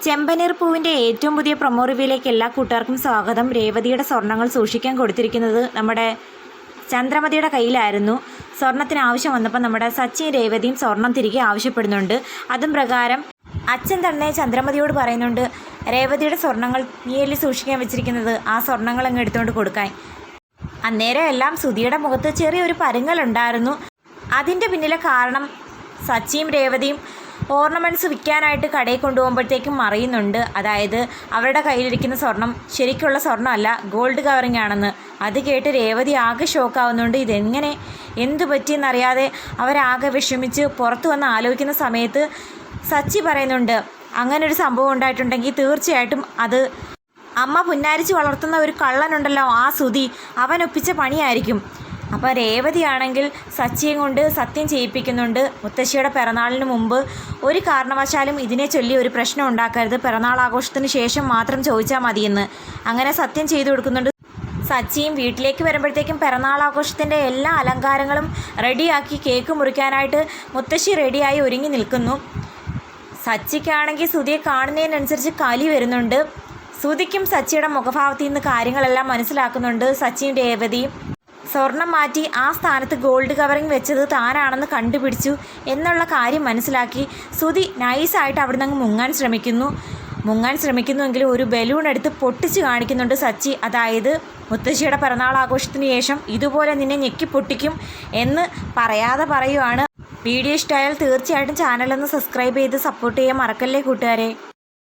ചെമ്പനീർ പൂവിൻ്റെ ഏറ്റവും പുതിയ പ്രൊമോ റിവ്യൂയിലേക്ക് എല്ലാ കൂട്ടുകാർക്കും സ്വാഗതം. രേവതിയുടെ സ്വർണ്ണങ്ങൾ സൂക്ഷിക്കാൻ കൊടുത്തിരിക്കുന്നത് നമ്മുടെ ചന്ദ്രമതിയുടെ കയ്യിലായിരുന്നു. സ്വർണ്ണത്തിന് ആവശ്യം വന്നപ്പോൾ നമ്മുടെ സച്ചിൻ രേവതിയും സ്വർണം തിരികെ ആവശ്യപ്പെടുന്നുണ്ട്. അതും പ്രകാരം അച്ഛൻ തന്നെ ചന്ദ്രമതിയോട് പറയുന്നുണ്ട്, രേവതിയുടെ സ്വർണ്ണങ്ങൾ നീയല്ലേ സൂക്ഷിക്കാൻ വെച്ചിരിക്കുന്നത്, ആ സ്വർണ്ണങ്ങൾ അങ്ങ് എടുത്തുകൊണ്ട് കൊടുക്കാൻ. അന്നേരം എല്ലാം സുധിയുടെ മുഖത്ത് ചെറിയൊരു പരുങ്ങലുണ്ടായിരുന്നു. അതിൻ്റെ പിന്നിലെ കാരണം സച്ചിയും രേവതിയും ഓർണമെൻറ്റ്സ് വിൽക്കാനായിട്ട് കടയിൽ കൊണ്ടുപോകുമ്പോഴത്തേക്കും അറിയുന്നുണ്ട്. അതായത് അവരുടെ കയ്യിലിരിക്കുന്ന സ്വർണം ശരിക്കുള്ള സ്വർണ്ണമല്ല, ഗോൾഡ് കവറിങ് ആണെന്ന്. അത് കേട്ട് രേവതി ആകെ ഷോക്കാവുന്നുണ്ട്. ഇതെങ്ങനെ എന്തു പറ്റിയെന്നറിയാതെ അവരാകെ വിഷമിച്ച് പുറത്തു വന്ന് ആലോചിക്കുന്ന സമയത്ത് സച്ചി പറയുന്നുണ്ട്, അങ്ങനൊരു സംഭവം ഉണ്ടായിട്ടുണ്ടെങ്കിൽ തീർച്ചയായിട്ടും അത് അമ്മ പുന്നാരിച്ച് വളർത്തുന്ന ഒരു കള്ളനുണ്ടല്ലോ, ആ സുധി, അവൻ ഒപ്പിച്ച പണിയായിരിക്കും. അപ്പോൾ രേവതിയാണെങ്കിൽ സച്ചിയും കൊണ്ട് സത്യം ചെയ്യിപ്പിക്കുന്നുണ്ട്. മുത്തശ്ശിയുടെ പിറന്നാളിന് മുമ്പ് ഒരു കാരണവശാലും ഇതിനെ ചൊല്ലി ഒരു പ്രശ്നം ഉണ്ടാക്കരുത്, പിറന്നാൾ ആഘോഷത്തിന് ശേഷം മാത്രം ചോദിച്ചാൽ മതിയെന്ന്. അങ്ങനെ സത്യം ചെയ്തു കൊടുക്കുന്നുണ്ട്. സച്ചിയും വീട്ടിലേക്ക് വരുമ്പോഴത്തേക്കും പിറന്നാൾ ആഘോഷത്തിൻ്റെ എല്ലാ അലങ്കാരങ്ങളും റെഡിയാക്കി കേക്ക് മുറിക്കാനായിട്ട് മുത്തശ്ശി റെഡിയായി ഒരുങ്ങി നിൽക്കുന്നു. സച്ചിക്കാണെങ്കിൽ സുധിയെ കാണുന്നതിനനുസരിച്ച് കലി വരുന്നുണ്ട്. സുധിക്കും സച്ചിയുടെ മുഖഭാവത്തിൽ നിന്ന് കാര്യങ്ങളെല്ലാം മനസ്സിലാക്കുന്നുണ്ട്. സച്ചിയും രേവതിയും സ്വർണം മാറ്റി ആ സ്ഥാനത്ത് ഗോൾഡ് കവറിങ് വെച്ചത് താനാണെന്ന് കണ്ടുപിടിച്ചു എന്നുള്ള കാര്യം മനസ്സിലാക്കി സുധി നൈസായിട്ട് അവിടെ നിന്ന് മുങ്ങാൻ ശ്രമിക്കുന്നുവെങ്കിലും ഒരു ബലൂൺ എടുത്ത് പൊട്ടിച്ച് കാണിക്കുന്നുണ്ട് സച്ചി. അതായത് മുത്തശ്ശിയുടെ പിറന്നാൾ ആഘോഷത്തിന് ശേഷം ഇതുപോലെ നിന്നെ ഞെക്കി പൊട്ടിക്കും എന്ന് പറയാതെ പറയുവാണ്. വീഡിയോ ഇഷ്ടമായാൽ തീർച്ചയായിട്ടും ചാനലൊന്ന് സബ്സ്ക്രൈബ് ചെയ്ത് സപ്പോർട്ട് ചെയ്യാൻ മറക്കല്ലേ കൂട്ടുകാരെ.